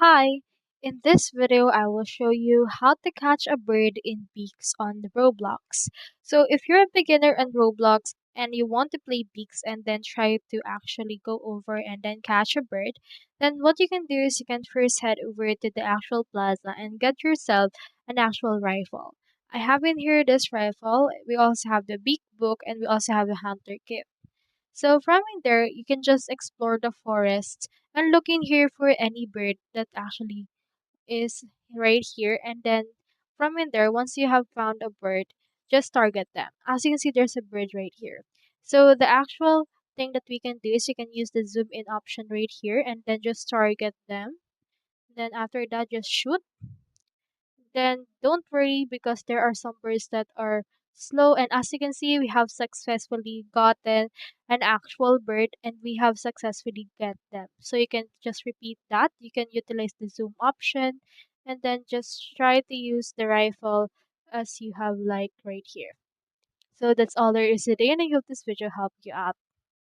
Hi! In this video, I will show you how to catch a bird in Beaks on the Roblox. So if you're a beginner on Roblox and you want to play Beaks and then try to actually go over and then catch a bird, then what you can do is you can first head over to the actual plaza and get yourself an actual rifle. I have in here this rifle. We also have the Beak book and we also have the hunter kit. So from in there, you can just explore the forest and look in here for any bird that actually is right here. And then from in there, once you have found a bird, just target them. As you can see, there's a bird right here. So the actual thing that we can do is you can use the zoom in option right here and then just target them. Then after that, just shoot. Then don't worry because there are some birds that are slow, and as you can see we have successfully gotten an actual bird and we have successfully get them. So you can just repeat that. You can utilize the zoom option and then just try to use the rifle as you have like right here. So that's all there is today, and I hope this video helped you out.